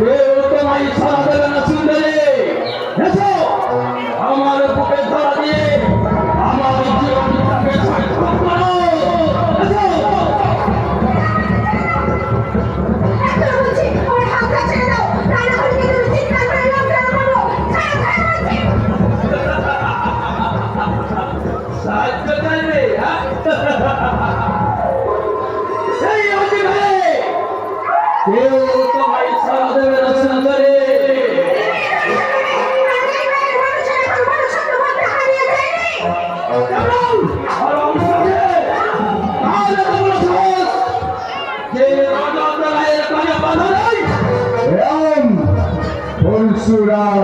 কেউ তোমায় ছাড়া দেবে না সুন্দরী। এসো আমার বুকে ধরা দিয়ে আমার জীবনটাকে সার্থক করো। এসো। সাহায্য চাইবে? এই অতি ভাই, কেউ তোমায় ছাড়া দেবে না সুন্দরী। রাম পরশুরাম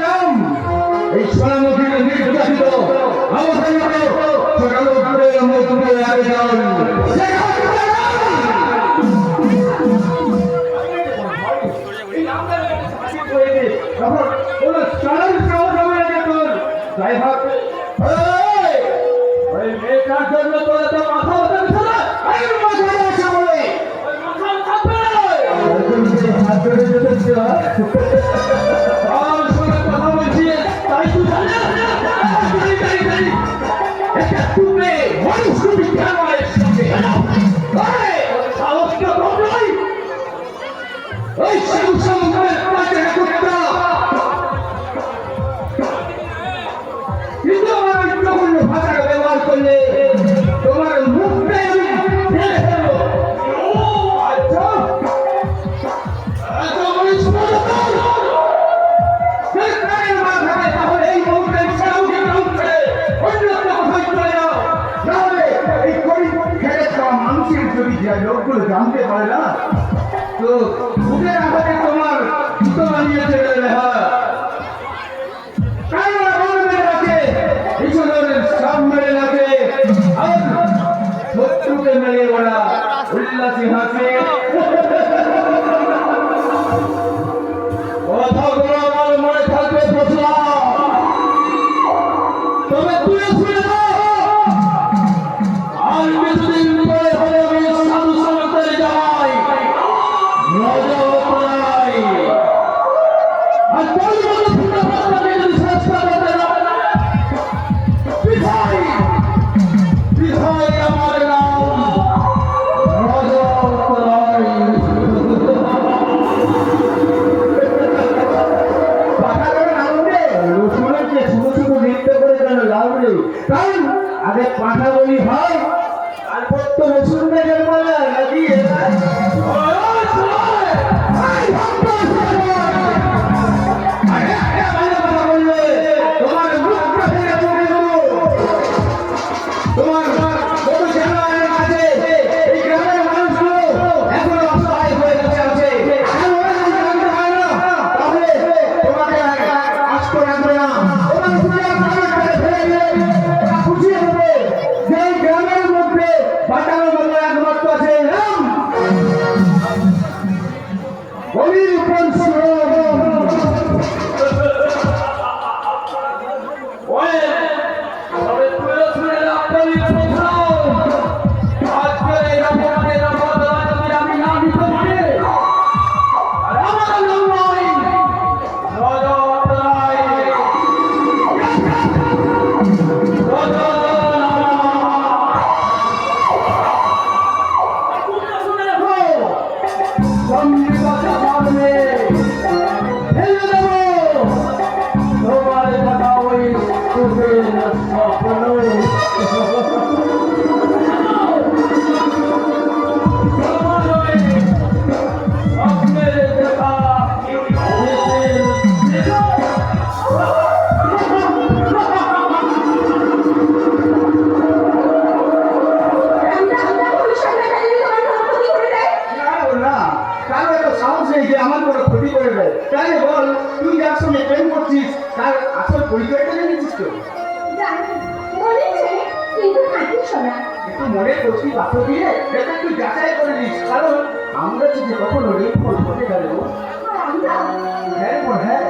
রাম এই সোনামুখী নির্যাতিত আগে যান। মেয়েটার জন্য তোরা তো মাথা উঠাচ্ছে না। কথা বলছি তাই তুই ভাষা ব্যবহার করলে তোমার মুখটাই আমি ফেলবো। আচ্ছা তাহলে এই মুহূর্তে মানুষের যদি লোকগুলো জানতে পারে না তো মুখের আঘাতে তোমার জুতো বানিয়ে চলে যাবে। শত্রুকে মেরে ওরা উল্লাসী হাসে। কথাগুলো আমার মনে থাকবে বুঝলাম। তবে তুই শুনে আর কিছুদিন পরে হলে আমি সাধু সমাজের যাই নজরাই আর তোর মতো ফুটা পাত্তাকে যদি চেষ্টা করতে না বিধাই বিধাই আমার নাম নজরাই। কারণ আগে পাঠা বলি হয় তারপর তো রসুন বেগের বলা নাকি তোমার মনে করছি বাক্য দিয়ে এটা একটু যাচাই করে নিস, কারণ আমরা যদি কখনো রেফল হতে গেল হ্যাঁ হ্যাঁ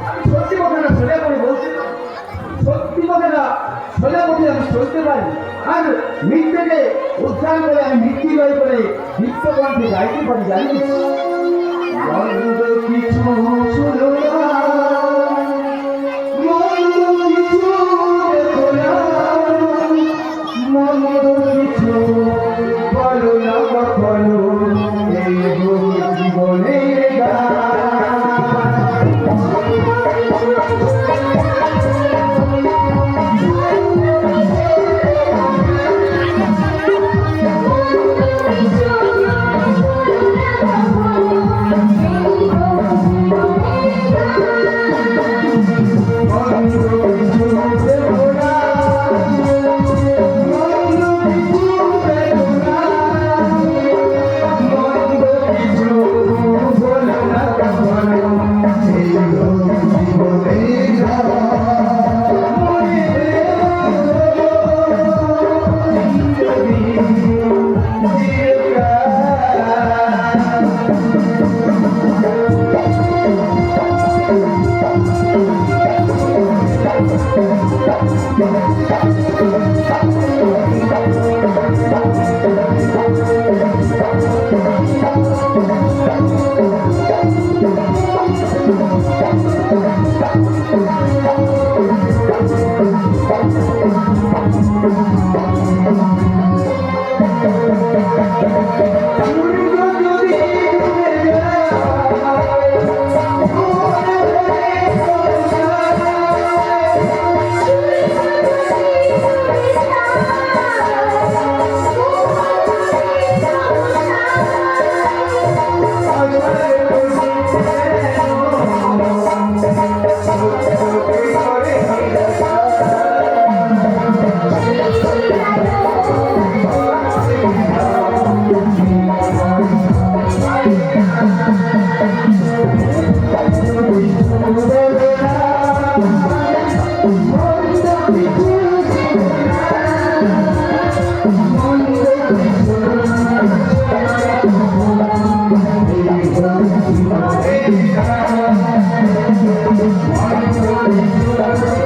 আমি সত্যি কথাটা সোজা করে বলছি, সত্যি কথাটা সোজা বলে আমি চলতে পারি, আর মিথ্যেকে উদ্ধার করে আমি মিথ্যি লয় করে মুক্ত কণ্ঠে গাইতে পারি জানিস মন্দ কিছু শুনো না মন্দ কিছু দেখো না মন্দ কিছু বলো না কখনো এই জীবনের Thank you.